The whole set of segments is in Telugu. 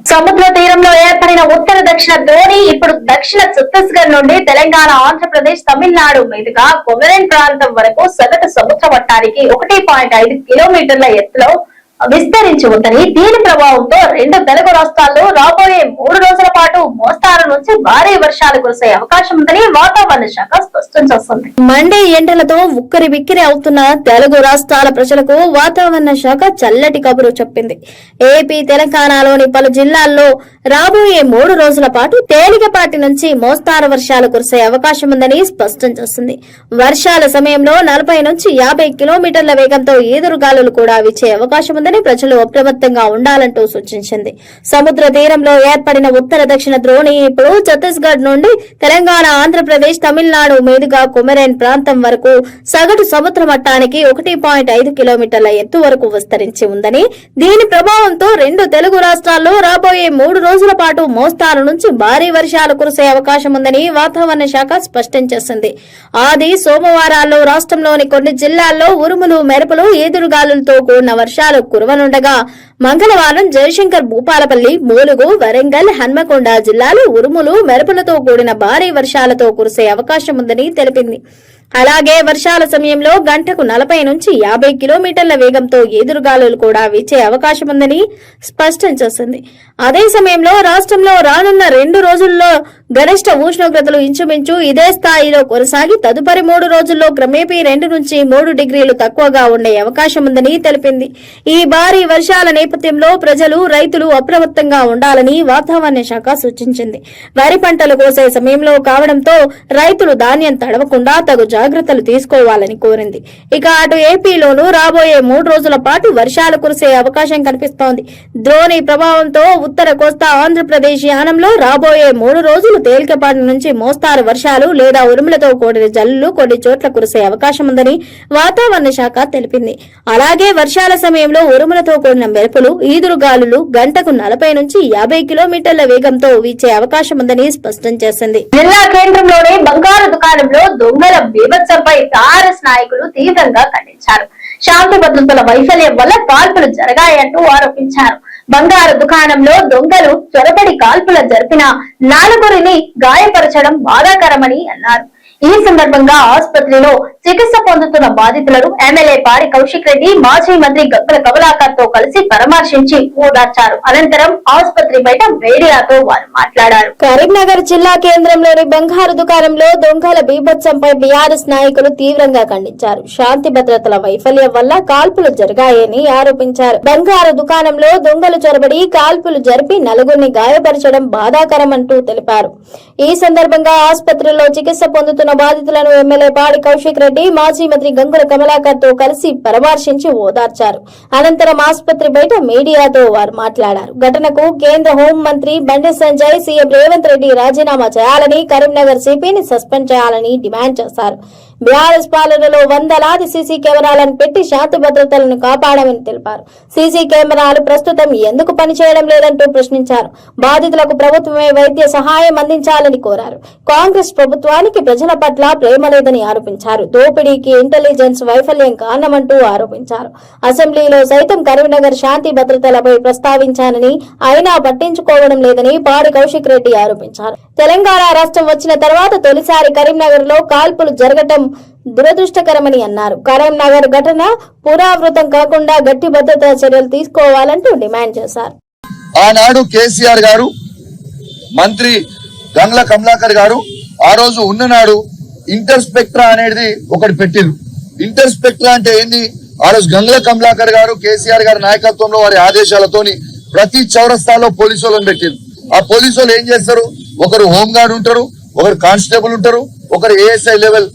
సముద్ర తీరంలో ఏర్పడిన ఉత్తర దక్షిణ ద్రోణి ఇప్పుడు దక్షిణ ఛత్తీస్గఢ్ నుండి తెలంగాణ, ఆంధ్రప్రదేశ్, తమిళనాడు మీదుగా కొమెరెన్ ప్రాంతం వరకు సగటు సముద్ర మట్టానికి 1.5 కిలోమీటర్ల ఎత్తులో విస్తరించి ఉందని, దీని ప్రభావంతో రెండు తెలుగు రాష్ట్రాల్లో రాబోయే 3 రోజుల పాటు మోస్తారు నుంచి భారీ వర్షాలు కురిసే అవకాశం ఉందని వాతావరణ శాఖ స్పష్టం చేస్తుంది. మండే ఎండలతో ఉక్కిరి బిక్కిరి అవుతున్న తెలుగు రాష్ట్రాల ప్రజలకు వాతావరణ శాఖ చల్లటి కబురు చెప్పింది. ఏపీ, తెలంగాణలోని పలు జిల్లాల్లో రాబోయే 3 రోజుల పాటు తేలికపాటి నుంచి మోస్తారు వర్షాలు కురిసే అవకాశం ఉందని స్పష్టం చేస్తుంది. వర్షాల సమయంలో 40 నుంచి 50 కిలోమీటర్ల వేగంతో ఈదురుగాలులు కూడా వీచే అవకాశం ఉందని ప్రజలు అప్రమత్తంగా ఉండాలంటూ సూచించింది. సముద్ర తీరంలో ఏర్పడిన ఉత్తర దక్షిణ ద్రోణి ఇప్పుడు ఛత్తీస్గఢ్ నుండి తెలంగాణ, ఆంధ్రప్రదేశ్, తమిళనాడు మీదుగా కొమెరెన్ ప్రాంతం వరకు సగటు సముద్ర మట్టానికి 1.5 కిలోమీటర్ల ఎత్తు వరకు విస్తరించి ఉందని, దీని ప్రభావంతో రెండు తెలుగు రాష్ట్రాల్లో రాబోయే 3 రోజుల పాటు మోస్తారు నుంచి భారీ వర్షాలు కురిసే అవకాశం ఉందని వాతావరణ శాఖ స్పష్టం చేసింది. ఆది సోమవారాల్లో రాష్ట్రంలోని కొన్ని జిల్లాల్లో ఉరుములు, మెరుపులు, ఈదురుగాలులతో కూడిన వర్షాలు కురవనుండగా మంగళవారం జయశంకర్, భూపాలపల్లి, ములుగు, వరంగల్, హన్మకొండ జిల్లాలు ఉరుములు, మెరుపులతో కూడిన భారీ వర్షాలతో కురిసే అవకాశం ఉందని తెలిపింది. అలాగే వర్షాల సమయంలో గంటకు 40 నుంచి 50 కిలోమీటర్ల వేగంతో ఎదురుగాలులు కూడా వీచే అవకాశం ఉందని స్పష్టం చేసింది. అదే సమయంలో రాష్ట్రంలో రానున్న 2 రోజుల్లో గరిష్ట ఉష్ణోగ్రతలు ఇంచుమించు ఇదే స్థాయిలో కొనసాగి తదుపరి 3 రోజుల్లో క్రమేపీ 2 నుంచి 3 డిగ్రీలు తక్కువగా ఉండే అవకాశం ఉందని తెలిపింది. ఈ భారీ వర్షాల నేపథ్యంలో ప్రజలు, రైతులు అప్రమత్తంగా ఉండాలని వాతావరణ శాఖ సూచించింది. వరి పంటలు కోసే సమయంలో కావడంతో రైతులు ధాన్యం తడవకుండా తగు జాగ్రత్తలు తీసుకోవాలని కోరింది. ఇక అటు ఏపీలోనూ రాబోయే 3 రోజుల పాటు వర్షాలు కురిసే అవకాశం కనిపిస్తోంది. ద్రోణి ప్రభావంతో ఉత్తర కోస్తా ఆంధ్రప్రదేశ్ యానంలో రాబోయే 3 రోజులు తేలికపాటి నుంచి మోస్తారు వర్షాలు లేదా ఉరుములతో కూడిన జల్లులు కొన్ని చోట్ల కురిసే అవకాశం ఉందని వాతావరణ శాఖ తెలిపింది. అలాగే వర్షాల సమయంలో ఉరుములతో కూడిన మెరుపులు, ఈదురుగాలులు గంటకు 40 నుంచి 50 కిలోమీటర్ల వేగంతో వీచే అవకాశం ఉందని స్పష్టం చేసింది. జిల్లా కేంద్రంలోని బంగారు దుకాణంలో దొంగల బీభత్సంపై టీఆర్ఎస్ నాయకులు తీవ్రంగా ఖండించారు. శాంతి భద్రతల వైఫల్యం వల్ల కాల్పులు జరిగాయంటూ ఆరోపించారు. బంగారు దుకాణంలో దొంగలు చొరబడి కాల్పులు జరిపిన 4గురిని గాయపరచడం బాధాకరమని అన్నారు. ఈ సందర్భంగా ఆసుపత్రిలో చికిత్స పొందుతున్న బాధితులను ఎమ్మెల్యే పాడి కౌశిక్ రెడ్డి, మాజీ మంత్రి గంగుల కమలాకర్ తో కలిసి పరామర్శించి ఓదార్చారు. అనంతరం ఆసుపత్రి బయట మీడియాతో వారు మాట్లాడారు. కరీంనగర్ జిల్లా కేంద్రంలోని బంగారు దుకాణంలో దొంగల బీభత్సంపై బీఆర్ఎస్ నాయకులు తీవ్రంగా ఖండించారు. శాంతి భద్రతల వైఫల్యం వల్ల కాల్పులు జరిగాయని ఆరోపించారు. బంగారు దుకాణంలో దొంగలు చొరబడి కాల్పులు జరిపి 4గురిని గాయపరచడం బాధాకరమంటూ తెలిపారు. ఈ సందర్భంగా ఆసుపత్రిలో చికిత్స పొందుతున్న బాధితులను ఎమ్మెల్యే పాడి కౌశిక్ రెడ్డి, మాజీ మంత్రి గంగుల కమలాకర్ తో కలిసి పరామర్శించి ఓదార్చారు. అనంతరం ఆసుపత్రి బయట మీడియాతో వారు మాట్లాడారు. ఘటనకు కేంద్ర హోం మంత్రి బండి సంజయ్, సీఎం రేవంత్ రెడ్డి రాజీనామా చేయాలని, కరీంనగర్ సిపిని సస్పెండ్ చేయాలని డిమాండ్ చేశారు. బీఆర్ఎస్ పాలనలో వందలాది సీసీ కెమెరాలను పెట్టి శాంతి భద్రతలను కాపాడామని తెలిపారు. సీసీ కెమెరాలు ప్రస్తుతం ఎందుకు పనిచేయడం లేదంటూ ప్రశ్నించారు. బాధితులకు ప్రభుత్వమే వైద్య సహాయం అందించాలని కోరారు. కాంగ్రెస్ ప్రభుత్వానికి ప్రజల పట్ల ప్రేమ లేదని ఆరోపించారు. దోపిడీకి ఇంటెలిజెన్స్ వైఫల్యం కారణమంటూ ఆరోపించారు. అసెంబ్లీలో సైతం కరీంనగర్ శాంతి భద్రతలపై ప్రస్తావించానని, అయినా పట్టించుకోవడం లేదని పాడి కౌశిక్ రెడ్డి ఆరోపించారు. తెలంగాణ రాష్ట్రం వచ్చిన తర్వాత తొలిసారి కరీంనగర్ లో కాల్పులు జరగటం దురదృష్టకరమని అన్నారు. కరీంనగర్ ఘటన పునరావృతం కాకుండా గట్టి భద్రతా చర్యలు తీసుకోవాలంటూ డిమాండ్ చేశారు. ఆనాడు కేసీఆర్ గారు, మంత్రి గంగుల కమలాకర్ గారు ఆ రోజు ఉన్ననాడు ఇంటర్ స్పెక్ట్రా అనేది ఒకటి పెట్టిరు. ఇంటర్ స్పెక్ట్రా అంటే ఏంది? ఆ రోజు గంగుల కమలాకర్ గారు, కేసీఆర్ గారి నాయకత్వంలో వారి ఆదేశాలతోని ప్రతి చౌరస్తాలో పోలీసు వాళ్ళని పెట్టిరు. ఆ పోలీసు వాళ్ళు ఏం చేస్తారు? ఒకరు హోంగార్డ్ ఉంటారు, ఒకరు కానిస్టేబుల్ ఉంటారు, ఒకరు ఏఎస్ఐ లెవెల్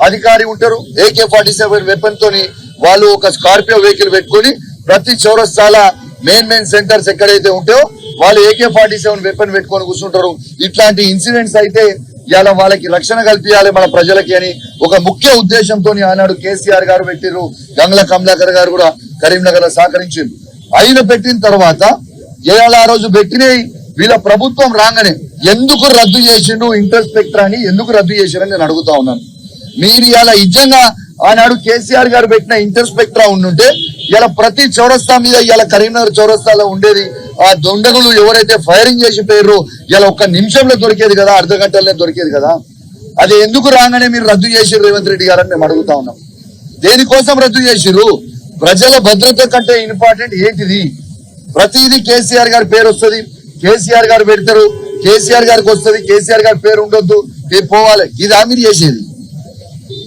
అధికారి ఉంటారు. AK-47 వెపన్ తోని వాళ్ళు ఒక స్కార్పియో వెహికల్ పెట్టుకుని ప్రతి చౌరస్తాల మెయిన్ సెంటర్స్ ఎక్కడైతే ఉంటాయో వాళ్ళు AK-47 వెపన్ పెట్టుకొని కూర్చుంటారు. ఇట్లాంటి ఇన్సిడెంట్స్ అయితే ఇలా వాళ్ళకి రక్షణ కల్పించాలి మన ప్రజలకి అని ఒక ముఖ్య ఉద్దేశంతో ఆనాడు కేసీఆర్ గారు పెట్టిరు. గంగుల కమలాకర్ గారు కూడా కరీంనగర్ లో సహకరించారు. ఆయన పెట్టిన తర్వాత ఇవాళ ఆ రోజు పెట్టినవి వీళ్ళ ప్రభుత్వం రాగానే ఎందుకు రద్దు చేసిండు ఇంటర్ స్పెక్ట్రా అని ఎందుకు రద్దు చేశారని నేను అడుగుతా ఉన్నాను. మీరు ఇలా నిజంగా ఆనాడు కేసీఆర్ గారు పెట్టిన ఇంటర్ స్పెక్ట్రా ఉండుంటే ఇలా ప్రతి చౌరస్తా మీద ఇలా కరీంనగర్ చౌరస్తాలో ఉండేది ఆ దొండగులు ఎవరైతే ఫైరింగ్ చేసి పోయారో ఇలా ఒక్క నిమిషంలో దొరికేది కదా, అర్ధ గంటల్లో దొరికేది కదా. అది ఎందుకు రాగానే మీరు రద్దు చేసిర్రు రేవంత్ రెడ్డి గారని మేము అడుగుతా ఉన్నాం. దేనికోసం రద్దు చేసిర్రు? ప్రజల భద్రత కంటే ఇంపార్టెంట్ ఏంటిది? ప్రతిదీ కేసీఆర్ గారి పేరు వస్తుంది, కేసీఆర్ గారు పెడతారు, కేసీఆర్ గారికి వస్తుంది, కేసీఆర్ గారి పేరు ఉండొద్దు, పోవాలి. గిదామీర్ చేసేది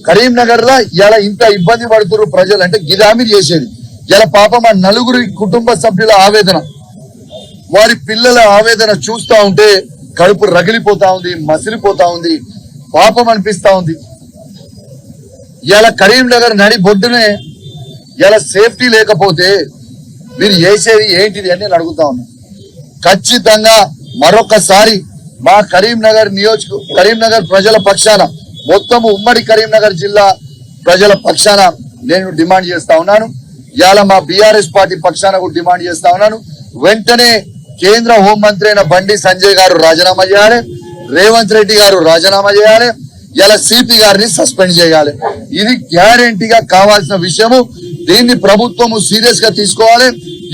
కరీంనగర్ లో ఇలా ఇంత ఇబ్బంది పడుతున్నారు ప్రజలు అంటే గిదామీర్ చేసేది. ఇలా పాపం ఆ నలుగురి కుటుంబ సభ్యుల ఆవేదన, వారి పిల్లల ఆవేదన చూస్తా ఉంటే కడుపు రగిలిపోతా ఉంది, మసిలిపోతా ఉంది, పాపం అనిపిస్తా ఉంది. ఇలా కరీంనగర్ నడి బొడ్డునే ఇలా సేఫ్టీ లేకపోతే మీరు చేసేది ఏంటిది అని నేను అడుగుతా ఉన్నా. ఖచ్చితంగా మరొకసారి మా కరీంనగర్ ప్రజల పక్షాన, మొత్తము ఉమ్మడి కరీంనగర్ జిల్లా ప్రజల పక్షాన నేను డిమాండ్ చేస్తా ఉన్నాను. ఇవాళ మా బీఆర్ఎస్ పార్టీ పక్షాన కూడా డిమాండ్ చేస్తా ఉన్నాను. వెంటనే కేంద్ర హోంమంత్రి అయిన బండి సంజయ్ గారు రాజీనామా చేయాలి, రేవంత్ రెడ్డి గారు రాజీనామా చేయాలి, ఇలా సిపి గారిని సస్పెండ్ చేయాలి. ఇది గ్యారెంటీగా కావాల్సిన విషయము. దీన్ని ప్రభుత్వము సీరియస్ గా తీసుకోవాలి.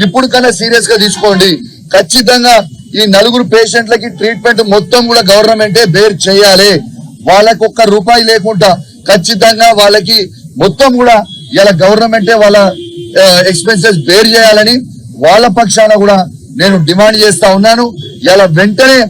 ఇప్పుడు కన్నా సీరియస్ గా తీసుకోండి. ఖచ్చితంగా ఈ నలుగురు పేషెంట్లకి ట్రీట్మెంట్ మొత్తం కూడా గవర్నమెంటే బేర్ చేయాలి. వాళ్ళకి ఒక్క రూపాయి లేకుండా ఖచ్చితంగా వాళ్ళకి మొత్తం కూడా ఇలా గవర్నమెంటే వాళ్ళ ఎక్స్పెన్సెస్ బేర్ చేయాలని వాళ్ళ పక్షాన కూడా నేను డిమాండ్ చేస్తా ఉన్నాను. ఇలా వెంటనే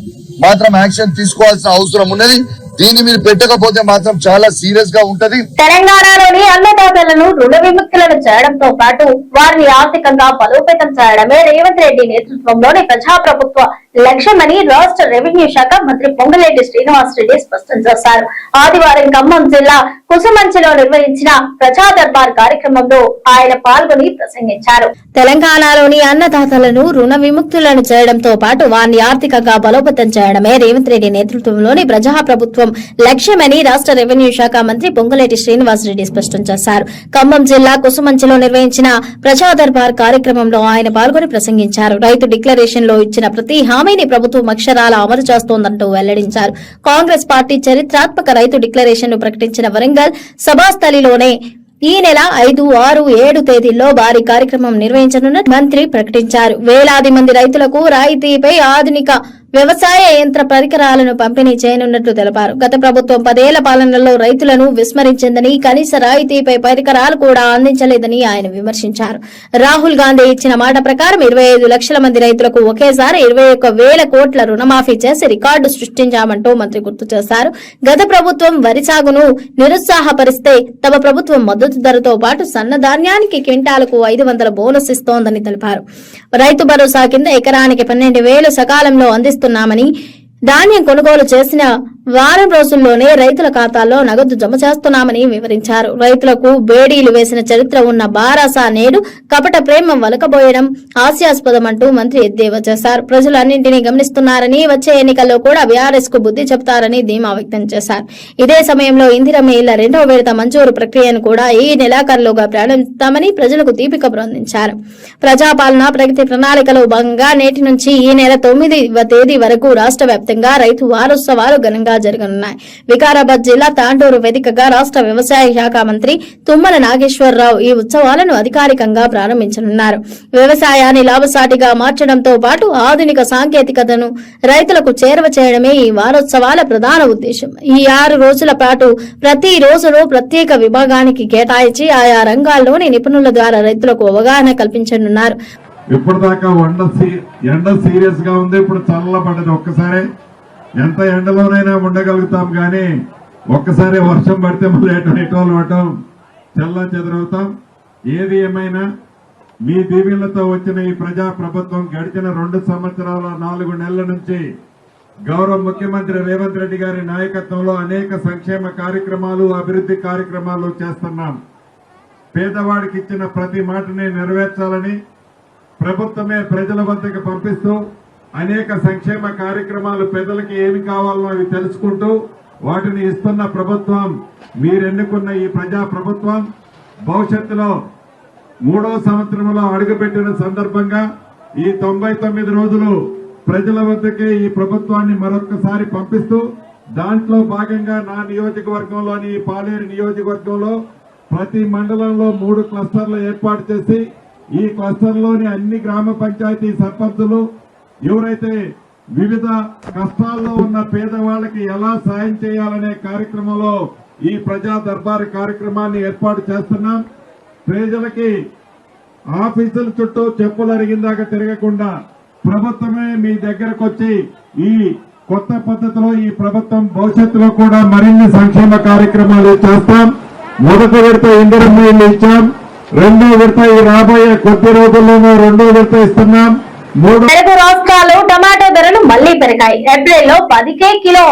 మాత్రం యాక్షన్ తీసుకోవాల్సిన అవసరం ఉన్నది. దీన్ని మీరు పెట్టకపోతే మాత్రం చాలా సీరియస్ గా ఉంటది. తెలంగాణలోని అన్నదాతలను రుణ విముక్తులను చేయడంతో పాటు వారిని ఆర్థికంగా బలోపేతం చేయడమే రేవంత్ రెడ్డి నేతృత్వంలోని ప్రజాప్రభుత్వ లక్ష్యమని రాష్ట్ర రెవెన్యూ శాఖ మంత్రి పొంగులేటి శ్రీనివాస్ రెడ్డి స్పష్టం చేశారు. ఆదివారం ఖమ్మం జిల్లా కుసుమంచిలో నిర్వహించిన ప్రజా దర్బార్ కార్యక్రమంలో ఆయన పాల్గొని ప్రసంగించారు. తెలంగాణలోని అన్నదాతలను రుణ విముక్తులను చేయడంతో పాటు వారిని ఆర్థికంగా బలోపేతం చేయడమే రేవంత్ రెడ్డి నేతృత్వంలోని ప్రజాప్రభుత్వం లక్ష్యమని రాష్ట్ర రెవెన్యూ శాఖ మంత్రి పొంగులేటి శ్రీనివాస్ రెడ్డి స్పష్టం చేశారు. ఖమ్మం జిల్లా కుసుమంచిలో నిర్వహించిన ప్రజా దర్బార్ కార్యక్రమంలో ఆయన పాల్గొని ప్రసంగించారు. రైతు డిక్లరేషన్ లో ఇచ్చిన ప్రతి హామీని ప్రభుత్వం అక్షరాల అమలు చేస్తోందంటూ వెల్లడించారు. కాంగ్రెస్ పార్టీ చరిత్రాత్మక రైతు డిక్లరేషన్ ను ప్రకటించిన వరంగల్ సభాస్థలిలోనే ఈ నెల 5, 6, 7 తేదీల్లో భారీ కార్యక్రమం నిర్వహించనున్నట్టు మంత్రి ప్రకటించారు. వేలాది మంది రైతులకు రాయితీపై ఆధునిక వ్యవసాయ యంత్ర పరికరాలను పంపిణీ చేయనున్నట్లు తెలిపారు. గత ప్రభుత్వం 10 ఏళ్ల పాలనలో రైతులను విస్మరించిందని, కనీస రాయితీపై పరికరాలు కూడా అందించలేదని ఆయన విమర్శించారు. రాహుల్ గాంధీ ఇచ్చిన మాట ప్రకారం 25 లక్షల మంది రైతులకు ఒకేసారి 21,000 కోట్ల రుణమాఫీ చేసి రికార్డు సృష్టించామంటూ మంత్రి గుర్తు చేశారు. గత ప్రభుత్వం వరి సాగును నిరుత్సాహపరిస్తే తమ ప్రభుత్వం మద్దతు ధరతో పాటు సన్నధాన్యానికి క్వింటాలకు 500 బోనస్ ఇస్తోందని తెలిపారు. రైతు భరోసా కింద ఎకరానికి 12,000 సకాలంలో అందిస్తున్నామని, ధాన్యం కొనుగోలు చేసిన వారం రోజుల్లోనే రైతుల ఖాతాల్లో నగదు జమ చేస్తున్నామని వివరించారు. రైతులకు బేడీలు వేసిన చరిత్ర ఉన్న బారాసా నేడు కపట ప్రేమ వలకబోయడం హాస్యాస్పదమంటూ మంత్రి ఎద్దేవా చేశారు. ప్రజలు అన్నింటినీ గమనిస్తున్నారని, వచ్చే ఎన్నికల్లో కూడా బీఆర్ఎస్ కు బుద్ధి చెబుతారని ధీమా వ్యక్తం చేశారు. ఇదే సమయంలో ఇందిరమ్మ ఇళ్ల 2వ విడత మంజూరు ప్రక్రియను కూడా ఈ నెలాఖరులోగా ప్రారంభిస్తామని ప్రజలకు తీపి కబురు అందించారు. ప్రజాపాలన ప్రగతి ప్రణాళికలో భాగంగా నేటి నుంచి ఈ నెల 9వ తేదీ వరకు రాష్ట్ర వ్యాప్తంగా రైతు వారోత్సవాలు ఘనంగా జరగనున్నాయి. వికారాబాద్ జిల్లా తాండూరు వేదికగా రాష్ట్ర వ్యవసాయ శాఖ మంత్రి తుమ్మల నాగేశ్వరరావు ఈ ఉత్సవాలను అధికారికంగా ప్రారంభించనున్నారు. వ్యవసాయాన్ని లాభసాటిగా మార్చడంతో పాటు ఆధునిక సాంకేతికతను రైతులకు చేరువ చేయడమే ఈ వారోత్సవాల ప్రధాన ఉద్దేశం. ఈ 6 రోజుల పాటు ప్రతి రోజును ప్రత్యేక విభాగానికి కేటాయించి ఆయా రంగాల్లోని నిపుణుల ద్వారా రైతులకు అవగాహన కల్పించనున్నారు. ఇప్పటిదాకా ఎండ సీరియస్ గా ఉంది, ఇప్పుడు చల్లబడ్డది. ఒక్కసారి ఎంత ఎండలోనైనా ఉండగలుగుతాం, కానీ ఒక్కసారి వర్షం పడితే మళ్ళీ ఎటోలు పడటం, చల్ల చెదరవుతాం. ఏది ఏమైనా మీ దీవెనలతో వచ్చిన ఈ ప్రజా ప్రభుత్వం గడిచిన 2 సంవత్సరాల 4 నెలల నుంచి గౌరవ ముఖ్యమంత్రి రేవంత్ రెడ్డి గారి నాయకత్వంలో అనేక సంక్షేమ కార్యక్రమాలు, అభివృద్ధి కార్యక్రమాలు చేస్తున్నాం. పేదవాడికి ఇచ్చిన ప్రతి మాటని నెరవేర్చాలని ప్రభుత్వమే ప్రజల వద్దకు పంపిస్తూ అనేక సంక్షేమ కార్యక్రమాలు పేదలకి ఏమి కావాలో అవి తెలుసుకుంటూ వాటిని ఇస్తున్న ప్రభుత్వం మీరెన్నుకున్న ఈ ప్రజా ప్రభుత్వం. భవిష్యత్తులో 3వ సంవత్సరంలో అడుగుపెట్టిన సందర్భంగా ఈ 99 రోజులు ప్రజల వద్దకే ఈ ప్రభుత్వాన్ని మరొకసారి పంపిస్తూ, దాంట్లో భాగంగా నా నియోజకవర్గంలోని పాలేరు నియోజకవర్గంలో ప్రతి మండలంలో 3 క్లస్టర్లు ఏర్పాటు చేసి ఈ క్లస్టర్లోని అన్ని గ్రామ పంచాయతీ సర్పంచులు ఎవరైతే వివిధ కష్టాల్లో ఉన్న పేదవాళ్ళకి ఎలా సాయం చేయాలనే కార్యక్రమంలో ఈ ప్రజా దర్బారు కార్యక్రమాన్ని ఏర్పాటు చేస్తున్నాం. ప్రజలకి ఆఫీసుల చుట్టూ చెప్పులు అరిగిందాక తిరగకుండా ప్రభుత్వమే మీ దగ్గరకు వచ్చి ఈ కొత్త పద్ధతిలో ఈ ప్రభుత్వం భవిష్యత్తులో కూడా మరిన్ని సంక్షేమ కార్యక్రమాలు చేస్తాం. మొదటి విడత ఇందిరమ్మ ఇల్లు ఇచ్చాం. రెండో విడత ఈ రాబోయే కొద్ది రోజుల్లోనూ రెండో విడత ఇస్తున్నాం. తెలుగు రాష్ట్రాల్లో టమాటో ధరలు మళ్లీ పెరిగాయి. ఏప్రిల్లో 10కే కిలో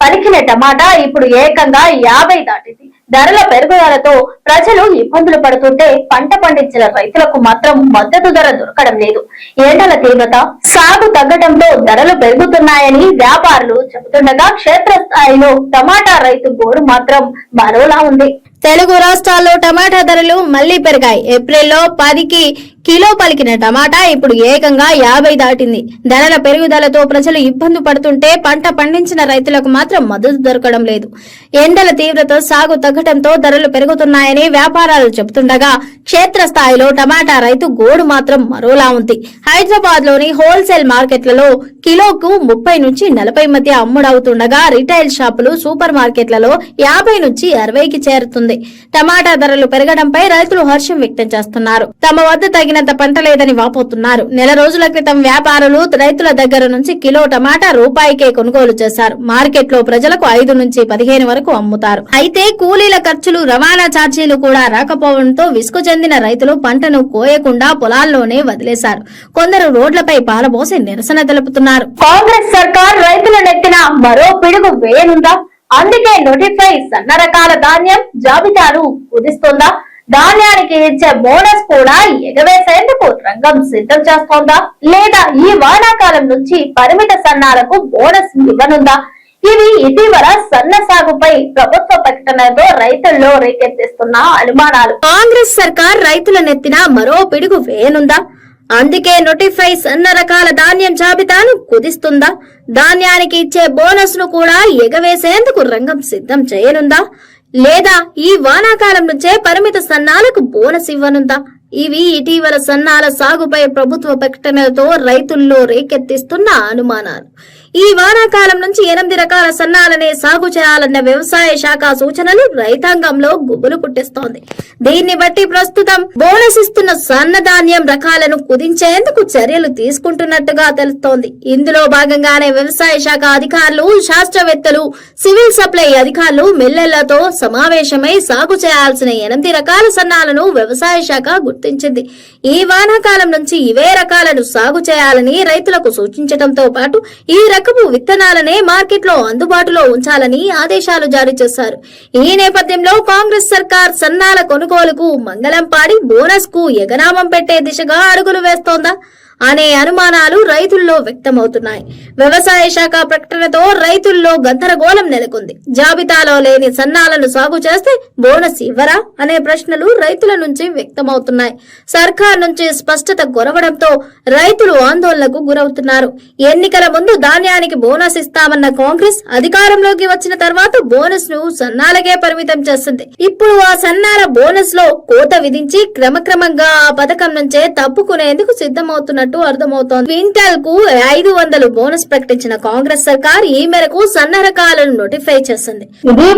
పలికిన టమాటా ఇప్పుడు ఏకంగా 50 దాటింది. ధరల పెరుగుదలతో ప్రజలు ఇబ్బందులు పడుతుంటే పంట పండించిన రైతులకు మాత్రం మద్దతు ధర దొరకడం లేదు. ఎండల తీవ్రత, సాగు తగ్గడంతో ధరలు పెరుగుతున్నాయని వ్యాపారులు చెబుతుండగా క్షేత్రస్థాయిలో టమాటా రైతు గోడు మాత్రం మరోలా ఉంది. తెలుగు రాష్ట్రాల్లో టమాటా ధరలు మళ్లీ పెరిగాయి. ఏప్రిల్లో 10కి కిలో పలికిన టమాటా ఇప్పుడు ఏకంగా 50 దాటింది. ధరల పెరుగుదలతో ప్రజలు ఇబ్బంది పడుతుంటే పంట పండించిన రైతులకు మాత్రం మద్దతు దొరకడం లేదు. ఎండల తీవ్రత, సాగు తగ్గడంతో ధరలు పెరుగుతున్నాయని వ్యాపారాలు చెబుతుండగా క్షేత్రస్థాయిలో టమాటా రైతు గోడు మాత్రం మరోలా ఉంది. హైదరాబాద్ లోని హోల్సేల్ మార్కెట్లలో కిలోకు 30 నుంచి 40 మధ్య అమ్ముడవుతుండగా రిటైల్ షాపులు, సూపర్ మార్కెట్లలో 50 నుంచి 60కి చేరుతుంది. టమాటా ధరలు పెరగడంపై రైతులు హర్షం వ్యక్తం చేస్తున్నారు. తమ వద్ద తగినంత పంట లేదని వాపోతున్నారు. నెల రోజుల క్రితం వ్యాపారులు రైతుల దగ్గర నుంచి కిలో టమాటా రూపాయికే కొనుగోలు చేశారు. మార్కెట్ లో ప్రజలకు 5 నుంచి 15 వరకు అమ్ముతారు. అయితే కూలీల ఖర్చులు, రవాణా ఛార్జీలు కూడా రాకపోవడంతో విసుగు చెందిన రైతులు పంటను కోయకుండా పొలాల్లోనే వదిలేశారు. కొందరు రోడ్లపై పాలబోసి నిరసన తెలుపుతున్నారు. కాంగ్రెస్ సర్కార్ రైతుల నెత్తిన మరో పిడుగు వేయనుందా? అందుకే నోటిఫై సన్న రకాల ధాన్యం జాబితాను కుదిస్తుందా? ధాన్యానికి ఇచ్చే బోనస్ కూడా ఎగవేసేందుకు రంగం సిద్ధం చేస్తోందా? లేదా ఈ వానాకాలం నుంచి పరిమిత సన్నాలకు బోనస్ ఇవ్వనుందా? ఇవి ఇటీవల సన్న సాగుపై ప్రభుత్వ ప్రకటనతో రైతుల్లో రేకెత్తిస్తున్న అనుమానాలు. కాంగ్రెస్ సర్కార్ రైతుల నెత్తిన మరో పిడుగు వేయనుందా? అందుకే నోటిఫై సన్న రకాల ధాన్యం జాబితాను కుదిస్తుందా? ధాన్యానికి ఇచ్చే బోనస్ ను కూడా ఎగవేసేందుకు రంగం సిద్ధం చేయనుందా? లేదా ఈ వానాకాలం నుంచే పరిమిత సన్నాలకు బోనస్ ఇవ్వనుందా? ఇవి ఇటీవల సన్నాల సాగుపై ప్రభుత్వ ప్రకటనలతో రైతుల్లో రేకెత్తిస్తున్న అనుమానాలు. ఈ వానాకాలం నుంచి 8 రకాల సన్నాలనే సాగు చేయాలన్న వ్యవసాయ శాఖ సూచనలు రైతాంగంలో గుబులు పుట్టిస్తోంది. దీన్ని బట్టి ప్రస్తుతం బోనస్ ఇస్తున్న సన్న ధాన్యం రకాలను కుదించేందుకు చర్యలు తీసుకుంటున్నట్టుగా తెలుస్తోంది. ఇందులో భాగంగానే వ్యవసాయ శాఖ అధికారులు, శాస్త్రవేత్తలు, సివిల్ సప్లై అధికారులు మిల్లర్లతో సమావేశమై సాగు చేయాల్సిన 8 రకాల సన్నాలను వ్యవసాయ శాఖ గుర్తించింది. ఈ వానాకాలం నుంచి ఇవే రకాలను సాగు చేయాలని రైతులకు సూచించడంతో పాటు ఈ రకపు విత్తనాలనే మార్కెట్లో అందుబాటులో ఉంచాలని ఆదేశాలు జారీ చేశారు. ఈ నేపథ్యంలో కాంగ్రెస్ సర్కార్ సన్నాల కొనుగోలుకు మంగళం పాడి బోనస్ కు ఎగనామం పెట్టే దిశగా అడుగులు వేస్తోందా అనే అనుమానాలు రైతుల్లో వ్యక్తమవుతున్నాయి. వ్యవసాయ శాఖ ప్రకటనతో రైతుల్లో గందరగోళం నెలకొంది. జాబితాలో లేని సన్నాలను సాగు చేస్తే బోనస్ ఇవ్వరా అనే ప్రశ్నలు రైతుల నుంచి వ్యక్తమవుతున్నాయి. సర్కార్ నుంచి స్పష్టత కొరవడంతో రైతులు ఆందోళనకు గురవుతున్నారు. ఎన్నికల ముందు ధాన్యానికి బోనస్ ఇస్తామన్న కాంగ్రెస్ అధికారంలోకి వచ్చిన తర్వాత బోనస్ ను సన్నాలకే పరిమితం చేసింది. ఇప్పుడు ఆ సన్నాల బోనస్ లో కోత విధించి క్రమక్రమంగా ఆ పథకం నుంచే తప్పుకునేందుకు సిద్ధమవుతున్నట్టు అర్థమవుతోంది. క్వింటాల్ కు 500 బోనస్ ప్రకటించిన కాంగ్రెస్ సర్కార్ ఈ మేరకు సన్న రకాలను నోటిఫై చేసింది. ఇది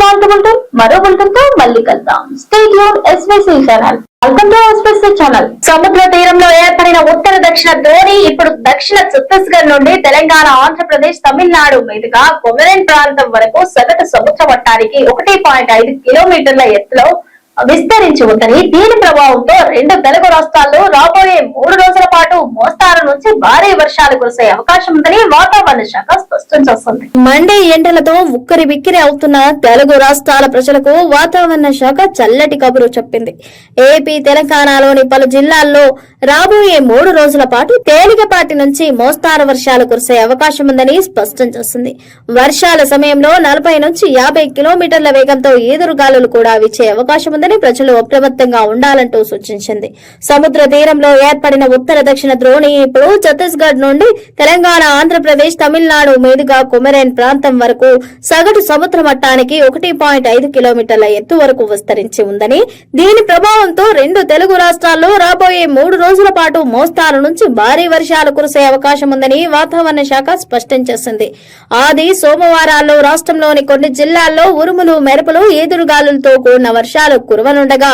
మరో బులెటిన్తో మళ్ళీ కలుద్దాం. Stay tuned SVC channel. Welcome to SVC channel. సముద్ర తీరంలో ఏర్పడిన ఉత్తర దక్షిణ ద్రోణి ఇప్పుడు దక్షిణ ఛత్తీస్గఢ్ నుండి తెలంగాణ, ఆంధ్రప్రదేశ్, తమిళనాడు మీదుగా కొమరెన్ ప్రాంతం వరకు సగటు సముద్ర మట్టానికి 1.5 కిలోమీటర్ల ఎత్తులో విస్తరించి ఉందని, దీని ప్రభావంతో 2 తెలుగు రాష్ట్రాల్లో రాబోయే 3 రోజుల పాటు మోస్తారు నుంచి భారీ వర్షాలు కురిసే అవకాశం ఉందని వాతావరణ శాఖ స్పష్టం చేస్తుంది. మండే ఎండలతో ఉక్కిరి బిక్కిరి అవుతున్న తెలుగు రాష్ట్రాల ప్రజలకు వాతావరణ శాఖ చల్లటి కబురు చెప్పింది. ఏపీ, తెలంగాణలోని పలు జిల్లాల్లో రాబోయే 3 రోజుల పాటు తేలికపాటి నుంచి మోస్తారు వర్షాలు కురిసే అవకాశం ఉందని స్పష్టం చేస్తుంది. వర్షాల సమయంలో 40 నుంచి 50 కిలోమీటర్ల వేగంతో ఈదురుగాలులు కూడా వీచే అవకాశం ఉందని ఉందని ప్రజలు అప్రమత్తంగా ఉండాలంటూ సూచించింది. సముద్ర తీరంలో ఏర్పడిన ఉత్తర దక్షిణ ద్రోణి ఇప్పుడు ఛత్తీస్గఢ్ నుండి తెలంగాణ, ఆంధ్రప్రదేశ్, తమిళనాడు మీదుగా కొమెరైన్ ప్రాంతం వరకు సగటు సముద్ర మట్టానికి 1.5 కిలోమీటర్ల ఎత్తు వరకు విస్తరించి ఉందని, దీని ప్రభావంతో రెండు తెలుగు రాష్ట్రాల్లో రాబోయే 3 రోజుల పాటు మోస్తారు నుంచి భారీ వర్షాలు కురిసే అవకాశం ఉందని వాతావరణ శాఖ స్పష్టం చేసింది. ఆది సోమవారాల్లో రాష్ట్రంలోని కొన్ని జిల్లాల్లో ఉరుములు, మెరుపులు, ఈదురుగాలులతో కూడిన వర్షాలు కురవనుండగా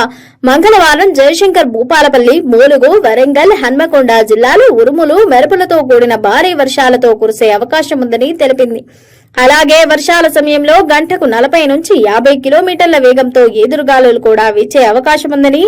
మంగళవారం జయశంకర్, భూపాలపల్లి, ములుగు, వరంగల్, హన్మకొండ జిల్లాలు ఉరుములు, మెరుపులతో కూడిన భారీ వర్షాలతో కురిసే అవకాశం ఉందని తెలిపింది. అలాగే వర్షాల సమయంలో గంటకు 40 నుంచి 50 కిలోమీటర్ల వేగంతో ఎదురుగాలులు కూడా వీచే అవకాశం ఉందని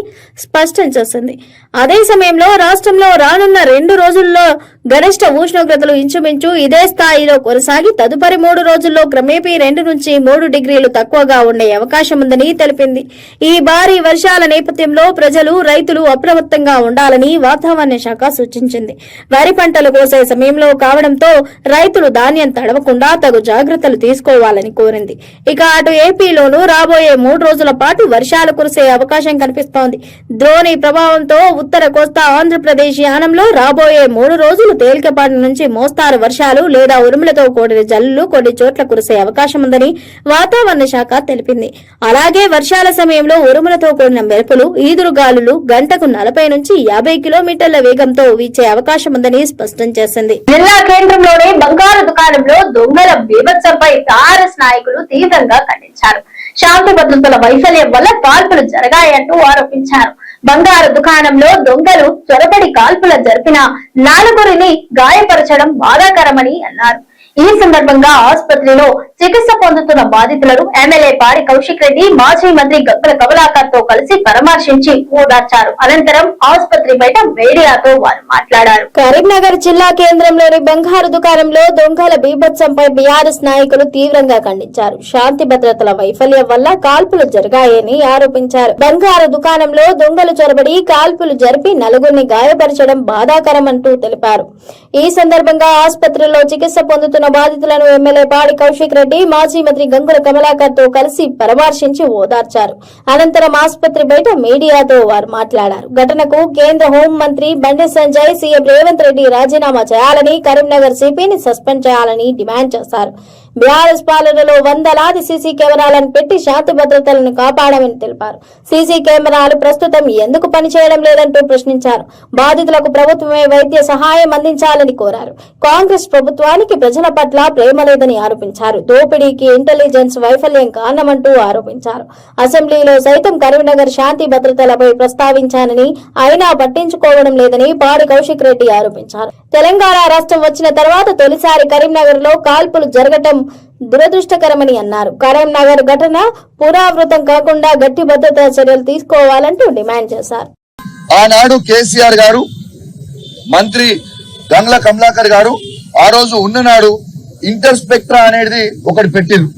స్పష్టం చేసింది. అదే సమయంలో రాష్ట్రంలో రానున్న 2 రోజుల్లో గరిష్ట ఉష్ణోగ్రతలు ఇంచుమించు ఇదే స్థాయిలో కొనసాగి తదుపరి 3 రోజుల్లో క్రమేపీ 2 నుంచి 3 డిగ్రీలు తక్కువగా ఉండే అవకాశం ఉందని తెలిపింది. ఈ భారీ వర్షాల నేపథ్యంలో ప్రజలు, రైతులు అప్రమత్తంగా ఉండాలని వాతావరణ శాఖ సూచించింది. వరి పంటలు కోసే సమయంలో కావడంతో రైతులు ధాన్యం తడవకుండా తగు జాగ్రత్తలు తీసుకోవాలని కోరింది. ఇక అటు ఏపీలోనూ రాబోయే 3 రోజుల పాటు వర్షాలు కురిసే అవకాశం కనిపిస్తోంది. ద్రోణి ప్రభావంతో ఉత్తర కోస్తా ఆంధ్రప్రదేశ్ యానంలో రాబోయే 3 రోజులు తేలికపాటి నుంచి మోస్తారు వర్షాలు లేదా ఉరుములతో కూడిన జల్లులు కొన్ని చోట్ల కురిసే అవకాశం ఉందని వాతావరణ శాఖ తెలిపింది. అలాగే వర్షాల సమయంలో ఉరుములతో కూడిన మెరుపులు, ఈదురుగాలులు గంటకు 40 నుంచి 50 కిలోమీటర్ల వేగంతో వీచే అవకాశం ఉందని స్పష్టం చేసింది. జిల్లా కేంద్రంలోని బంగారు దుకాణంలో దొంగల బీభత్సంపై టీఆర్ఎస్ నాయకులు తీవ్రంగా ఖండించారు. శాంతి భద్రతల వైఫల్యం వల్ల కాల్పులు జరిగాయంటూ ఆరోపించారు. బంగారు దుకాణంలో దొంగలు చొరబడి కాల్పులు జరిపిన 4గురిని గాయపరచడం బాధాకరమని అన్నారు. ఈ సందర్భంగా ఆసుపత్రిలో చికిత్స పొందుతున్న బాధితులను ఎమ్మెల్యే పాడి కౌశిక్ రెడ్డి, మాజీ మంత్రి గంగుల కమలాకర్ తో కలిసి పరామర్శించి ఓదార్చారు. అనంతరం ఆసుపత్రి బయట మీడియాతో వారు మాట్లాడారు. కరీంనగర్ జిల్లా కేంద్రంలోని బంగారు దుకాణంలో దొంగల బీభత్సంపై బీఆర్ఎస్ నాయకులు తీవ్రంగా ఖండించారు. శాంతి భద్రతల వైఫల్యం వల్ల కాల్పులు జరిగాయని ఆరోపించారు. బంగారు దుకాణంలో దొంగలు చొరబడి కాల్పులు జరిపి 4గురిని గాయపరచడం బాధాకరమంటూ తెలిపారు. ఈ సందర్భంగా ఆసుపత్రిలో చికిత్స పొందుతున్న బాధితులను ఎమ్మెల్యే పాడి కౌశిక్ రెడ్డి, మాజీ మంత్రి గంగుల కమలాకర్ తో కలిసి పరామర్శించి ఓదార్చారు. అనంతరం ఆసుపత్రి బయట మీడియాతో వారు మాట్లాడారు. ఘటనకు కేంద్ర హోం మంత్రి బండి సంజయ్, సీఎం రేవంత్ రెడ్డి రాజీనామా చేయాలని, కరీంనగర్ సిపిని సస్పెండ్ చేయాలని డిమాండ్ చేశారు. బీఆర్ఎస్ పాలనలో వందలాది సీసీ కెమెరాలను పెట్టి శాంతి భద్రతలను కాపాడామని తెలిపారు. సీసీ కెమెరాలు ప్రస్తుతం ఎందుకు పనిచేయడం లేదంటూ ప్రశ్నించారు. బాధితులకు ప్రభుత్వమే వైద్య సహాయం అందించాలని కోరారు. కాంగ్రెస్ ప్రభుత్వానికి ప్రజల పట్ల ప్రేమ లేదని ఆరోపించారు. దోపిడీకి ఇంటెలిజెన్స్ వైఫల్యం కారణమంటూ ఆరోపించారు. అసెంబ్లీలో సైతం కరీంనగర్ శాంతి భద్రతలపై ప్రస్తావించానని, అయినా పట్టించుకోవడం లేదని పాడి కౌశిక్ రెడ్డి ఆరోపించారు. తెలంగాణ రాష్ట్రం వచ్చిన తర్వాత తొలిసారి కరీంనగర్ లో కాల్పులు జరగటం దురదృష్టకరమని అన్నారు. కరీంనగర్ ఘటన పునరావృతం కాకుండా గట్టి భద్రతా చర్యలు తీసుకోవాలంటూ డిమాండ్ చేశారు. ఆనాడు కేసీఆర్ గారు, మంత్రి గంగుల కమలాకర్ గారు ఆ రోజు ఉన్ననాడు ఇంటర్స్పెక్ట్రా అనేది ఒకటి పెట్టింది.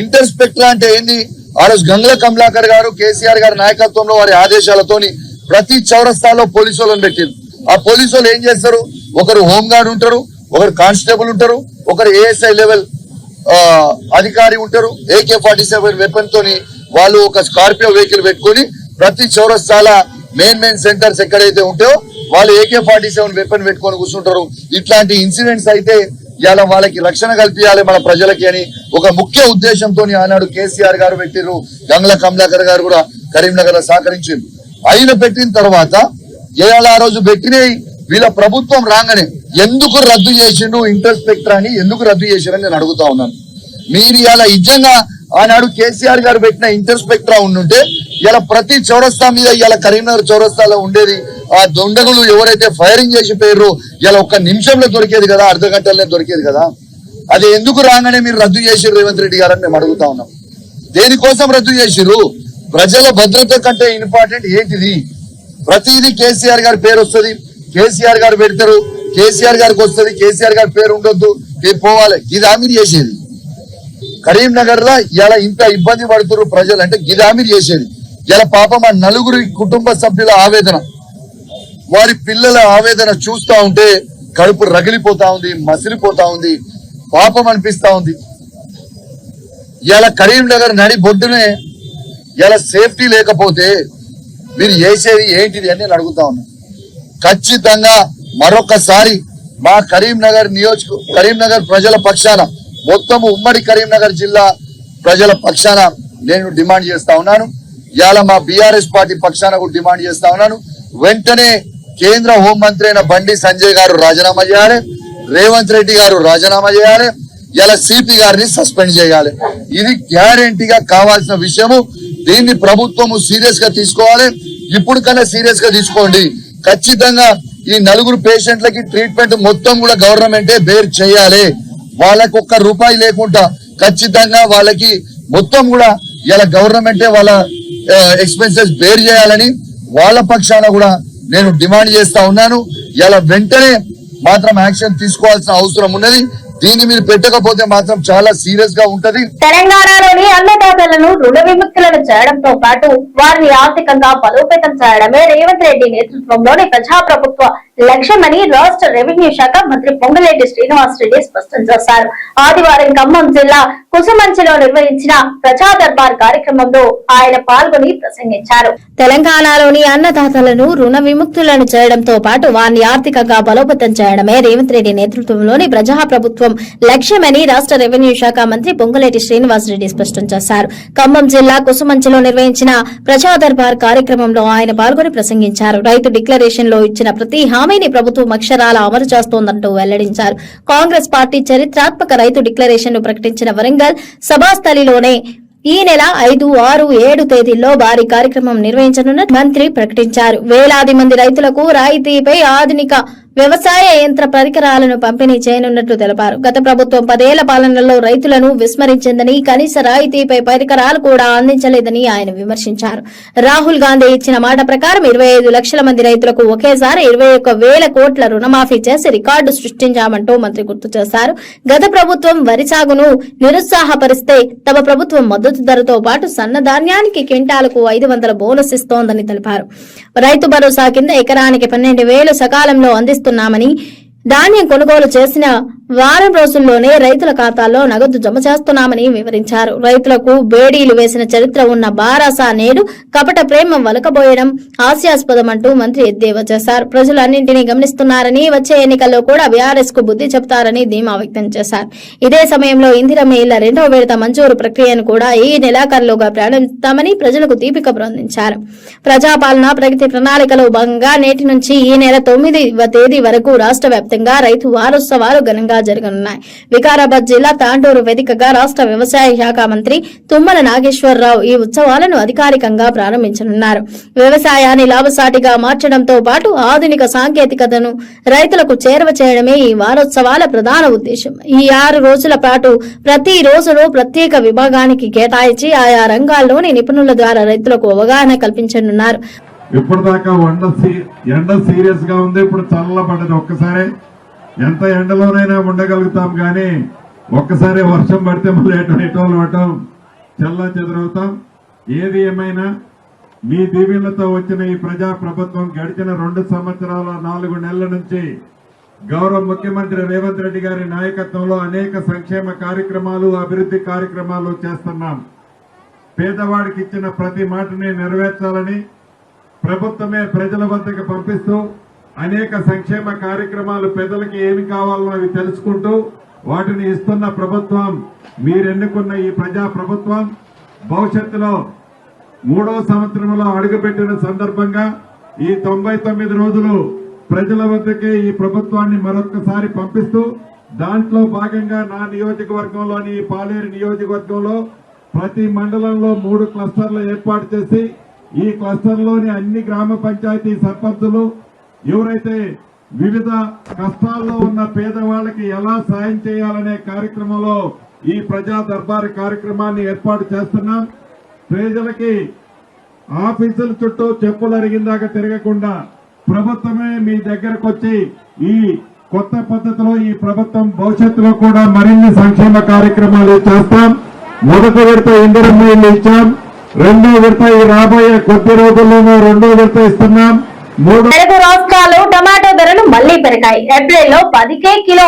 ఇంటర్స్పెక్ట్రా అంటే ఏంది? ఆ రోజు గంగుల కమలాకర్ గారు, కేసీఆర్ గారి నాయకత్వంలో వారి ఆదేశాలతోని ప్రతి చౌరస్తాలో పోలీసు వాళ్ళని పెట్టింది. ఆ పోలీసు వాళ్ళు ఏం చేస్తారు? ఒకరు హోంగార్డ్ ఉంటారు, ఒకరు కానిస్టేబుల్ ఉంటారు, ఒకరు ఏఎస్ఐ లెవెల్ అధికారి ఉంటారు. AK-47 వెపన్ తోని వాళ్ళు ఒక స్కార్పియో వెహికల్ పెట్టుకుని ప్రతి చౌరస్తాల మెయిన్ సెంటర్స్ ఎక్కడైతే ఉంటాయో వాళ్ళు AK-47 వెపన్ పెట్టుకొని కూర్చుంటారు. ఇట్లాంటి ఇన్సిడెంట్స్ అయితే ఇలా వాళ్ళకి రక్షణ కల్పించాలి మన ప్రజలకి అని ఒక ముఖ్య ఉద్దేశంతో ఆనాడు కేసీఆర్ గారు పెట్టిరు. గంగుల కమలాకర్ గారు కూడా కరీంనగర్ లో సహకరించారు. ఆయన పెట్టిన తర్వాత ఇవాళ ఆ రోజు పెట్టినవి వీళ్ళ ప్రభుత్వం రాగానే ఎందుకు రద్దు చేసిండు ఇంటర్స్పెక్టర్ అని, ఎందుకు రద్దు చేశారని నేను అడుగుతా ఉన్నాను. మీరు ఇలా నిజంగా ఆనాడు కేసీఆర్ గారు పెట్టిన ఇంటర్స్పెక్టర్ ఉండుంటే ఇలా ప్రతి చౌరస్తా మీద ఇలా కరీంనగర్ చౌరస్తాలో ఉండేది. ఆ దొండగులు ఎవరైతే ఫైరింగ్ చేసి పోయారో ఇలా ఒక్క నిమిషంలో దొరికేది కదా, అర్ధ గంటలనే దొరికేది కదా. అది ఎందుకు రాగానే మీరు రద్దు చేసిర్రు రేవంత్ రెడ్డి గారని మేము అడుగుతా ఉన్నాం. దేనికోసం రద్దు చేసిర్రు? ప్రజల భద్రత కంటే ఇంపార్టెంట్ ఏంటిది? ప్రతిదీ కేసీఆర్ గారి పేరు వస్తుంది, కేసీఆర్ గారు పెడతారు, కేసీఆర్ గారికి వస్తుంది, కేసీఆర్ గారి పేరు ఉండొద్దు, పోవాలి. గిదామీర్ చేసేది కరీంనగర్ లో ఇలా ఇంత ఇబ్బంది పడుతున్నారు ప్రజలు అంటే గిదామీర్ చేసేది. ఇలా పాపం ఆ 4 కుటుంబ సభ్యుల ఆవేదన, వారి పిల్లల ఆవేదన చూస్తా ఉంటే కడుపు రగిలిపోతా ఉంది, మసిలిపోతా ఉంది, పాపం అనిపిస్తా ఉంది. ఇలా కరీంనగర్ నడి బొడ్డునే ఇలా సేఫ్టీ లేకపోతే మీరు చేసేది ఏంటిది అని నేను అడుగుతా ఉన్నా. ఖచ్చితంగా మరొకసారి మా కరీంనగర్ ప్రజల పక్షాన, మొత్తం ఉమ్మడి కరీంనగర్ జిల్లా ప్రజల పక్షాన నేను డిమాండ్ చేస్తా ఉన్నాను. ఇవాళ మా బీఆర్ఎస్ పార్టీ పక్షాన కూడా డిమాండ్ చేస్తా ఉన్నాను. వెంటనే కేంద్ర హోంమంత్రి అయిన బండి సంజయ్ గారు రాజీనామా చేయాలి, రేవంత్ రెడ్డి గారు రాజీనామా చేయాలి, ఇలా సిపి గారిని సస్పెండ్ చేయాలి. ఇది గ్యారెంటీగా కావాల్సిన విషయము. దీన్ని ప్రభుత్వము సీరియస్ గా తీసుకోవాలి. ఇప్పుడు కన్నా సీరియస్ గా తీసుకోండి. ఖచ్చితంగా ఈ 4 పేషెంట్లకి ట్రీట్మెంట్ మొత్తం కూడా గవర్నమెంటే బేర్ చేయాలి. వాళ్ళకి ₹1 లేకుండా ఖచ్చితంగా వాళ్ళకి మొత్తం కూడా ఇలా గవర్నమెంటే వాళ్ళ ఎక్స్పెన్సెస్ బేర్ చేయాలని వాళ్ళ పక్షాన కూడా నేను డిమాండ్ చేస్తా ఉన్నాను. ఇలా వెంటనే మాత్రం యాక్షన్ తీసుకోవాల్సిన అవసరం ఉన్నది. దీన్ని మీరు పెట్టకపోతే మాత్రం చాలా సీరియస్ గా ఉంటది. తెలంగాణలోని అన్నదాతలను రుణ విముక్తులను చేయడంతో పాటు వారిని ఆర్థికంగా బలోపేతం చేయడమే రేవంత్ రెడ్డి నేతృత్వంలోని ప్రజాప్రభుత్వ లక్ష్యమని రాష్ట్ర రెవెన్యూ శాఖ మంత్రి పొంగులేటి శ్రీనివాసరెడ్డి స్పష్టం చేశారు. ఆదివారం ఖమ్మం జిల్లా కుసుమంచిలో నిర్వహించిన ప్రజా దర్బార్ కార్యక్రమంలో ఆయన పాల్గొని ప్రసంగించారు. తెలంగాణలోని అన్నదాతలను రుణ విముక్తులను చేయడంతో పాటు వారిని ఆర్థికంగా బలోపేతం చేయడమే రేవంత్ రెడ్డి నేతృత్వంలోని ప్రజాప్రభుత్వం లక్ష్యమని రాష్ట్ర రెవెన్యూ శాఖ మంత్రి పొంగులేటి శ్రీనివాసరెడ్డి స్పష్టం చేశారు. ఖమ్మం జిల్లా కుసుమంచిలో నిర్వహించిన ప్రజా దర్బార్ కార్యక్రమంలో ఆయన పాల్గొని ప్రసంగించారు. రైతు డిక్లరేషన్ లో ఇచ్చిన ప్రతి హామీని ప్రభుత్వం అక్షరాల అమలు చేస్తోందంటూ వెల్లడించారు. కాంగ్రెస్ పార్టీ చరిత్రాత్మక రైతు డిక్లరేషన్ ను ప్రకటించిన వరంగల్ సభాస్థలిలోనే ఈ నెల 5, 6, 7 తేదీల్లో భారీ కార్యక్రమం నిర్వహించనున్నట్టు మంత్రి ప్రకటించారు. వేలాది మంది రైతులకు రాయితీపై ఆధునిక వ్యవసాయ యంత్ర పరికరాలను పంపిణీ చేయనున్నట్లు తెలిపారు. గత ప్రభుత్వం 10 ఏళ్ల పాలనలో రైతులను విస్మరించిందని, కనీస రాయితీపై పరికరాలు కూడా అందించలేదని ఆయన విమర్శించారు. రాహుల్ గాంధీ ఇచ్చిన మాట ప్రకారం 25 లక్షల మంది రైతులకు ఒకేసారి 21,000 కోట్ల రుణమాఫీ చేసి రికార్డు సృష్టించామంటూ మంత్రి గుర్తు చేశారు. గత ప్రభుత్వం వరి సాగును నిరుత్సాహపరిస్తే తమ ప్రభుత్వం మద్దతు ధరతో పాటు సన్నధాన్యానికి క్వింటాలకు 500 బోనస్ ఇస్తోందని తెలిపారు. రైతు భరోసా కింద ఎకరానికి 12,000 సకాలంలో అందిస్తున్నామని, ధాన్యం కొనుగోలు చేసిన వారం రోజుల్లోనే రైతుల ఖాతాల్లో నగదు జమ చేస్తున్నామని వివరించారు. రైతులకు బేడీలు వేసిన చరిత్ర ఉన్న బారాసా నేడు కపట ప్రేమ వలకబోయడం హాస్యాస్పదమంటూ మంత్రి ఎద్దేవా చేశారు. ప్రజలు అన్నింటినీ గమనిస్తున్నారని, వచ్చే ఎన్నికల్లో కూడా బీఆర్ఎస్ కు బుద్ధి చెబుతారని ధీమా వ్యక్తం చేశారు. ఇదే సమయంలో ఇందిరమ్మ ఇళ్ల 2వ విడత మంజూరు ప్రక్రియను కూడా ఈ నెలాఖరులోగా ప్రారంభిస్తామని ప్రజలకు తీపి కబురు అందించారు. ప్రజాపాలన ప్రగతి ప్రణాళికలో భాగంగా నేటి నుంచి ఈ నెల 9వ తేదీ వరకు రాష్ట్ర వ్యాప్తంగా రైతు వారోత్సవాలు ఘనంగా జరగనున్నాయి. వికారాబాద్ జిల్లా తాండూరు వేదికగా రాష్ట్ర వ్యవసాయ శాఖ మంత్రి తుమ్మల నాగేశ్వరరావు ఈ ఉత్సవాలను అధికారికంగా ప్రారంభించనున్నారు. వ్యవసాయాన్ని లాభసాటిగా మార్చడంతో పాటు ఆధునిక సాంకేతికతను రైతులకు చేరువ చేయడమే ఈ వారోత్సవాల ప్రధాన ఉద్దేశం. ఈ 6 రోజుల పాటు ప్రతి రోజును ప్రత్యేక విభాగానికి కేటాయించి ఆయా రంగాల్లోని నిపుణుల ద్వారా రైతులకు అవగాహన కల్పించనున్నారు. ఇప్పటిదాకా ఎండ సీరియస్ గా ఉంది, ఇప్పుడు చల్లబడ్డది. ఒక్కసారి ఎంత ఎండలోనైనా ఉండగలుగుతాం, కానీ ఒక్కసారి వర్షం పడితే మళ్ళీ ఎటోలు పడటం, చల్ల చెదరవుతాం. ఏది ఏమైనా మీ దీవెనలతో వచ్చిన ఈ ప్రజా ప్రభుత్వం గడిచిన 2 సంవత్సరాల 4 నెలల నుంచి గౌరవ ముఖ్యమంత్రి రేవంత్ రెడ్డి గారి నాయకత్వంలో అనేక సంక్షేమ కార్యక్రమాలు, అభివృద్ధి కార్యక్రమాలు చేస్తున్నాం. పేదవాడికి ఇచ్చిన ప్రతి మాటని నెరవేర్చాలని ప్రభుత్వమే ప్రజల వద్దకు పంపిస్తూ అనేక సంక్షేమ కార్యక్రమాలు పేదలకి ఏమి కావాలో అవి తెలుసుకుంటూ వాటిని ఇస్తున్న ప్రభుత్వం మీరెన్నుకున్న ఈ ప్రజా ప్రభుత్వం. భవిష్యత్తులో 3వ సంవత్సరంలో అడుగుపెట్టిన సందర్భంగా ఈ 99 రోజులు ప్రజల వద్దకే ఈ ప్రభుత్వాన్ని మరొక్కసారి పంపిస్తూ, దాంట్లో భాగంగా నా నియోజకవర్గంలోని పాలేరు నియోజకవర్గంలో ప్రతి మండలంలో 3 క్లస్టర్లు ఏర్పాటు చేసి ఈ క్లస్టర్లోని అన్ని గ్రామ పంచాయతీ సర్పంచులు ఎవరైతే వివిధ కష్టాల్లో ఉన్న పేదవాళ్ళకి ఎలా సాయం చేయాలనే కార్యక్రమంలో ఈ ప్రజా దర్బార్ కార్యక్రమాన్ని ఏర్పాటు చేస్తున్నాం. ప్రజలకి ఆఫీసుల చుట్టూ చెప్పులు అరిగిందాక తిరగకుండా ప్రభుత్వమే మీ దగ్గరకు వచ్చి ఈ కొత్త పద్ధతిలో ఈ ప్రభుత్వం భవిష్యత్తులో కూడా మరిన్ని సంక్షేమ కార్యక్రమాలు చేస్తాం. 1వ విడత ఇందిరమ్మ ఇల్లు ఇచ్చాం, 2వ విడత ఈ రాబోయే కొద్ది రోజుల్లోనూ 2వ విడత ఇస్తున్నాం. తెలుగు రాష్ట్రాల్లో టమాటో ధరలు మళ్లీ పెరిగాయి. ఏప్రిల్లో 10 కిలో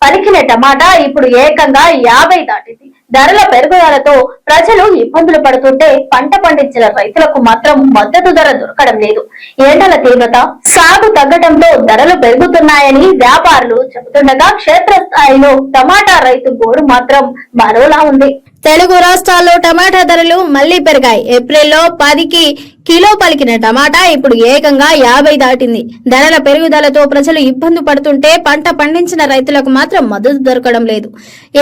పలికిన టమాటా ఇప్పుడు ఏకంగా 50 దాటింది. ధరల పెరుగుదలతో ప్రజలు ఇబ్బందులు పడుతుంటే పంట పండించిన రైతులకు మాత్రం మద్దతు ధర దొరకడం లేదు. ఎండల తీవ్రత, సాగు తగ్గడంతో ధరలు పెరుగుతున్నాయని వ్యాపారులు చెబుతుండగా క్షేత్రస్థాయిలో టమాటా రైతు గోడు మాత్రం మరోలా ఉంది. తెలుగు రాష్ట్రాల్లో టమాటా ధరలు మళ్లీ పెరిగాయి. ఏప్రిల్లో 10కి కిలో పలికిన టమాటా ఇప్పుడు ఏకంగా 50 దాటింది. ధరల పెరుగుదలతో ప్రజలు ఇబ్బంది పడుతుంటే పంట పండించిన రైతులకు మాత్రం మద్దతు దొరకడం లేదు.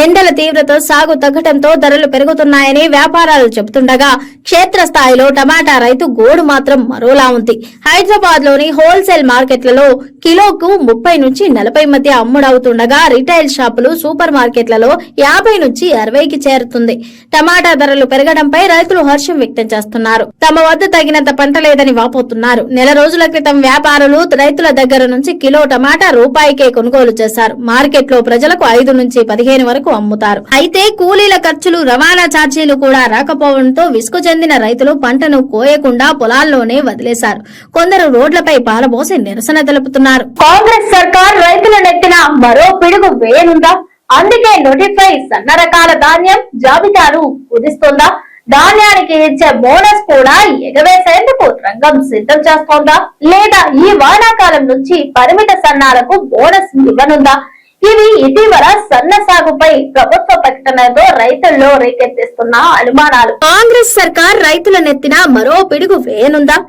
ఎండల తీవ్రత, సాగు తగ్గడంతో ధరలు పెరుగుతున్నాయని వ్యాపారాలు చెబుతుండగా క్షేత్రస్థాయిలో టమాటా రైతు గోడు మాత్రం మరోలా ఉంది. హైదరాబాద్ లోని హోల్సేల్ మార్కెట్లలో కిలోకు 30 నుంచి 40 మధ్య అమ్ముడవుతుండగా రిటైల్ షాపులు, సూపర్ మార్కెట్లలో 50 నుంచి 60కి చేరుతుంది. టమాటా ధరలు పెరగడంపై రైతులు హర్షం వ్యక్తం చేస్తున్నారు. తమ వద్ద తగినంత పంట లేదని వాపోతున్నారు. నెల రోజుల క్రితం వ్యాపారులు రైతుల దగ్గర నుంచి కిలో టమాటా రూపాయికే కొనుగోలు చేశారు. మార్కెట్లో ప్రజలకు 5 నుంచి 15 వరకు అమ్ముతారు. అయితే కూలీల ఖర్చులు, రవాణా ఛార్జీలు కూడా రాకపోవడంతో విసుగు చెందిన రైతులు పంటను కోయకుండా పొలాల్లోనే వదిలేశారు. కొందరు రోడ్లపై పారబోసి నిరసన తెలుపుతున్నారు. కాంగ్రెస్ సర్కార్ రైతుల నెత్తిన మరో పిడుగు వేయనుందా? అందుకే నోటిఫై సన్న రకాల ధాన్యం జాబితాను కుదిస్తోందా? ధాన్యానికి ఇచ్చే బోనస్ కూడా ఎగవేసేందుకు రంగం సిద్ధం చేస్తోందా? లేదా ఈ వానాకాలం నుంచి పరిమిత సన్నాలకు బోనస్ ఇవ్వనుందా? ఇవి ఇటీవల సన్న సాగుపై ప్రభుత్వ ప్రకటనతో రైతుల్లో రేకెత్తిస్తున్న అనుమానాలు. కాంగ్రెస్ సర్కార్ రైతుల నెత్తిన మరో పిడుగు వేయనుందా?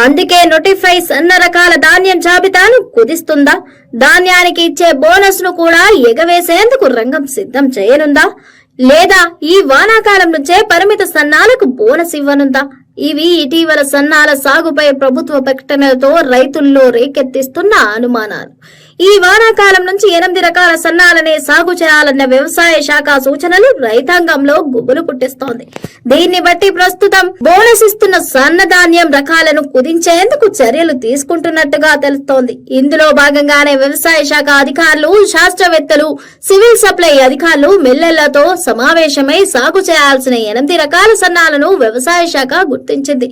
అందుకే నోటిఫై సన్న రకాల ధాన్యం జాబితాను కుదిస్తుందా? ధాన్యానికి ఇచ్చే బోనస్ ను కూడా ఎగవేసేందుకు రంగం సిద్ధం చేయనుందా? లేదా ఈ వానాకాలం నుంచే పరిమిత సన్నాలకు బోనస్ ఇవ్వనుందా? ఇవి ఇటీవల సన్నాల సాగుపై ప్రభుత్వ ప్రకటనలతో రైతుల్లో రేకెత్తిస్తున్న అనుమానాలు. ఈ వానాకాలం నుంచి 8 రకాల సన్నాలనే సాగు చేయాలన్న వ్యవసాయ శాఖ సూచనలు రైతాంగంలో గుబులు పుట్టిస్తోంది. దీన్ని బట్టి ప్రస్తుతం బోనస్ ఇస్తున్న సన్న ధాన్యం రకాలను కుదించేందుకు చర్యలు తీసుకుంటున్నట్టుగా తెలుస్తోంది. ఇందులో భాగంగానే వ్యవసాయ శాఖ అధికారులు, శాస్త్రవేత్తలు, సివిల్ సప్లై అధికారులు మిల్లర్లతో సమావేశమై సాగు చేయాల్సిన 8 రకాల సన్నాలను వ్యవసాయ శాఖ గుర్తించింది.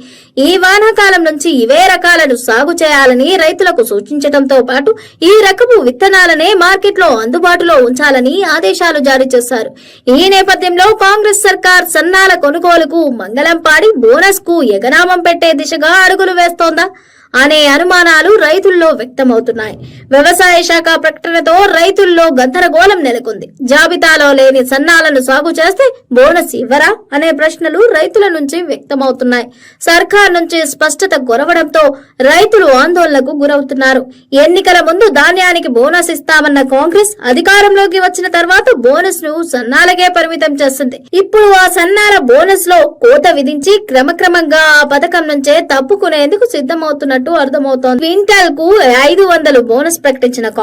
ఈ వానాకాలం నుంచి ఇవే రకాలను సాగు చేయాలని రైతులకు సూచించడంతో పాటు ఈ రకపు విత్తనాలనే మార్కెట్లో అందుబాటులో ఉంచాలని ఆదేశాలు జారీ చేశారు. ఈ నేపథ్యంలో కాంగ్రెస్ సర్కార్ సన్నాల కొనుగోలుకు మంగళం పాడి బోనస్ కు ఎగనామం పెట్టే దిశగా అడుగులు వేస్తోందా అనే అనుమానాలు రైతుల్లో వ్యక్తమవుతున్నాయి. వ్యవసాయ శాఖ ప్రకటనతో రైతుల్లో గందరగోళం నెలకొంది. జాబితాలో లేని సన్నాలను సాగు చేస్తే బోనస్ ఇవ్వరా అనే ప్రశ్నలు రైతుల నుంచి వ్యక్తమవుతున్నాయి. సర్కార్ నుంచి స్పష్టత కొరవడంతో రైతులు ఆందోళనకు గురవుతున్నారు. ఎన్నికల ముందు ధాన్యానికి బోనస్ ఇస్తామన్న కాంగ్రెస్ అధికారంలోకి వచ్చిన తర్వాత బోనస్ ను సన్నాలకే పరిమితం చేస్తుంది. ఇప్పుడు ఆ సన్నాల బోనస్ లో కోత విధించి క్రమక్రమంగా ఆ పథకం నుంచే తప్పుకునేందుకు సిద్ధమవుతున్నట్టు అర్థమవుతోంది. క్వింటాల్ కు 500 బోనస్ ప్రకటించిన